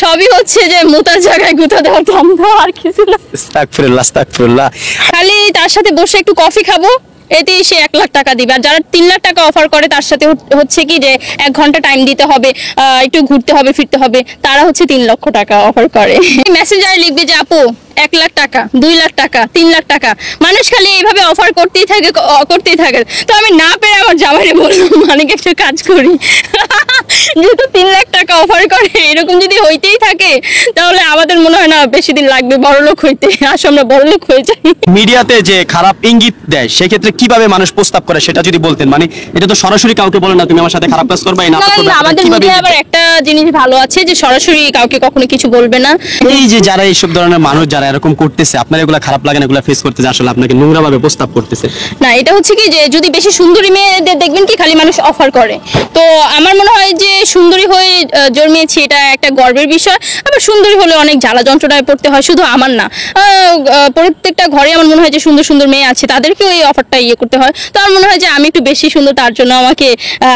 সবই হচ্ছে যে মোতার জায়গায় গুঁতা দেওয়া দম দেওয়া, আর কিছু না। আস্তাগফিরুল্লাহ আস্তাগফিরুল্লাহ। খালি তার সাথে বসে একটু কফি খাবো, এতেই সে 1 লাখ টাকা দিবে। আর যারা 3 লাখ টাকা অফার করে তার সাথে হচ্ছে কি যে 1 ঘন্টা টাইম দিতে হবে, একটু ঘুরতে হবে ফিরতে হবে, তারা হচ্ছে 3 লক্ষ টাকা অফার করে। মেসেঞ্জারে লিখবে যে আপু 1 লাখ টাকা, 2 লাখ টাকা, 3 লাখ টাকা, মানুষ খালি এইভাবে অফার করতেই থাকে করতেই থাকে। তো আমি না পেরে আমার জামাইরে বললাম মানে একটা কাজ করি, যেহেতু 3 লাখ টাকা অফার করে, এরকম যদি হইতেই থাকে তাহলে আমাদের মনে হয় না বেশি দিন লাগবে বড়লোক হইতে। আসলে আমরা বড়লোক হয়ে যাই। মিডিয়াতে যে খারাপ ইঙ্গিত দেয় সেক্ষেত্রে কিভাবে মানুষ প্রস্তাব করে সেটা যদি বলতেন, মানে এটা তো সরাসরি কাউকে বলে না তুমি আমার সাথে খারাপ কাজ করবে না, আমাদের মিডিয়া আবার একটা জিনিস ভালো আছে যে সরাসরি কাউকে কখনো কিছু বলবে না। এই যে যারা এইসব ধরনের মানুষ যারা এরকম করতেছে, আপনার এগুলা খারাপ লাগে না এগুলা ফেস করতেছে, আসলে আপনাকে নোংরা ভাবে প্রস্তাব করতেছে? না, এটা হচ্ছে কি যে যদি বেশি সুন্দরী মেয়েদের দেখবেন কি খালি মানুষ অফার করে। তো আমার মনে হয় যে সুন্দরী হয়ে জন্মেছি এটা একটা গর্বের বিষয়। আবার সুন্দরী হলে অনেক জ্বালা যন্ত্রণায় পড়তে হয়, শুধু আমার না, প্রত্যেকটা ঘরে আমার মনে হয় যে সুন্দর সুন্দর মেয়ে আছে, তাদেরকেও এই অফারটা করতে হয়। তো আমার মনে হয় যে আমি একটু বেশি সুন্দর, তার জন্য আমাকে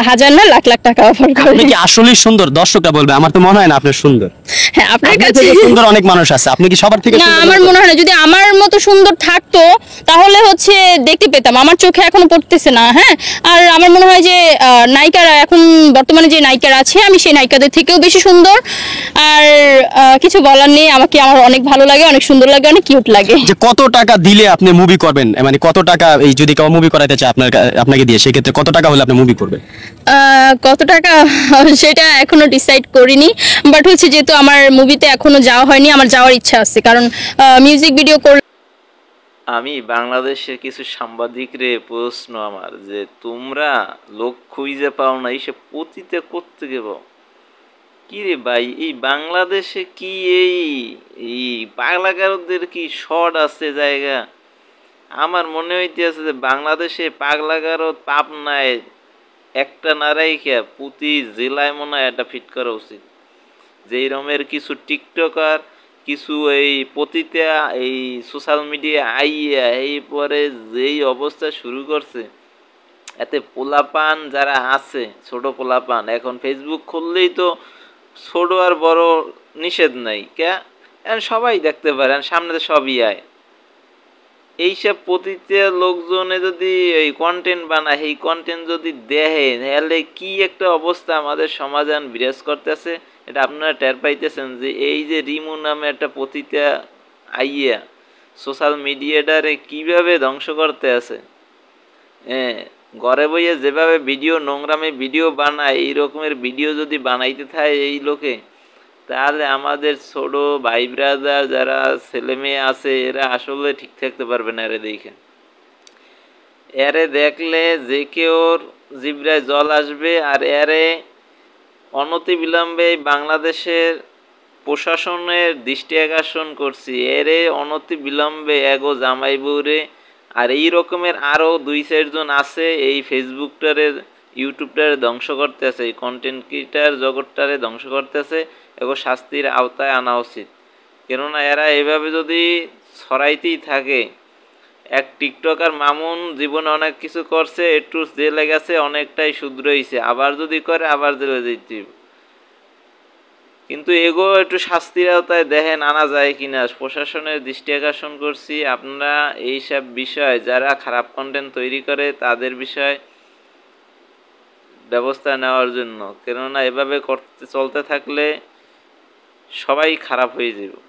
হাজার না লাখ লাখ টাকা অফার করে। আপনি কি আসলেই সুন্দর? দর্শকরা বলবে, আমার তো মনে হয় না আপনি সুন্দর। হ্যাঁ, আপনার কাছে সুন্দর অনেক মানুষ আছে, আপনি কি সবার থেকে না? সুন্দর? আমার মনে হয় না, যদি আমার মতো সুন্দর থাকতো তাহলে হচ্ছে দেখতে পেতাম, আমার চোখে এখনো পড়তেছে না। হ্যাঁ, আর আমার মনে হয় যে নায়িকারা এখন বর্তমানে যে নায়িকারা আছে, আমি সেই নায়িকাদের থেকেও বেশি সুন্দর। আর কিছু বলার নেই, আমাকে আমার অনেক ভালো লাগে, অনেক সুন্দর লাগে, অনেক কিউট লাগে। যে কত টাকা দিলে আপনি মুভি করবেন, মানে কত টাকা, এই যদি কেউ মুভি করাইতে চায় আপনাকে দিয়ে, সেক্ষেত্রে কত টাকা হলে আপনি মুভি করবেন? কত টাকা সেটা এখনো ডিসাইড করিনি, বাট হচ্ছে যেহেতু আমার মুভিতে এখনো যাওয়া হয়নি, আমার যাওয়ার ইচ্ছা আছে, কারণ মিউজিক ভিডিও করলে। আমি বাংলাদেশের কিছু সাংবাদিকরে প্রশ্ন আমার, যে তোমরা লোক খুঁজে পাও না, এইসব পতিতে করতে গেব কি রে ভাই? এই বাংলাদেশে কি এই পাগলাগারদের কি শর্ট আছে জায়গা? আমার মনে হইতেছে যে বাংলাদেশে পাগলাগারদ পাবনায় একটা নারাইকা প্রতি জেলায় মনে হয় এটা ফিট করা উচিত। যেই রকমের কিছু টিকটকার, কিছু এই পতিতা এই সোশ্যাল মিডিয়া আইয়া এই পরে যেই অবস্থা শুরু করছে, এতে পোলাপান যারা আছে, ছোট পোলাপান, এখন ফেসবুক খুললেই তো ছোট আর বড় নিষেধ নাই, এখন সবাই দেখতে পারে, সামনে তো সবই আয়। এইসব পতিতে লোকজনে যদি এই কন্টেন্ট বানায়, এই কন্টেন্ট যদি দেখে, তাহলে কি একটা অবস্থা আমাদের সমাধান বিরাজ করতেছে, এটা আপনারা টের পাইতেছেন। যে এই যে রিমু নামে একটা পতিতা আইয়া সোশ্যাল মিডিয়াটারে কিভাবে ধ্বংস করতে আছে। হ্যাঁ, ঘরে বইয়ে যেভাবে ভিডিও, নোংরামে ভিডিও বানায়, এই রকমের ভিডিও যদি বানাইতে থাকে এই লোকে, তাহলে আমাদের ছোট ভাই ব্রাদার যারা ছেলে মেয়ে আছে এরা আসলে ঠিক থাকতে পারবে না। এরে দেখে, এরে দেখলে যে কেউর জিব্রায় জল আসবে। আর এরে অনতি বিলম্বে বাংলাদেশের প্রশাসনের দৃষ্টি আকর্ষণ করছি, এরে অনতি বিলম্বে এগো জামাই বউরে। আর এই রকমের আরও 2-4 জন আছে এই ফেসবুকটারে ইউটিউবটারে ধ্বংস করতেছে, এই কন্টেন্ট ক্রিয়েটার জগৎটারে ধ্বংস করতেছে, এগো শাস্তির আওতায় আনা উচিত। কেননা এরা এভাবে যদি ছড়াইতেই থাকে, এক টিকটকার মামুন জীবনে অনেক কিছু করছে, একটু জেলে গেছে, অনেকটাই শুধরাইছে, আবার যদি করে আবার জেলে যেতে। কিন্তু এগো একটু শাস্তির আওতায় দেখেন আনা যায় কিনা, প্রশাসনের দৃষ্টি আকর্ষণ করছি। আপনারা এইসব বিষয় যারা খারাপ কন্টেন্ট তৈরি করে তাদের বিষয় ব্যবস্থা নেওয়ার জন্য, কেননা এভাবে করতে চলতে থাকলে সবাই খারাপ হয়ে যাবে।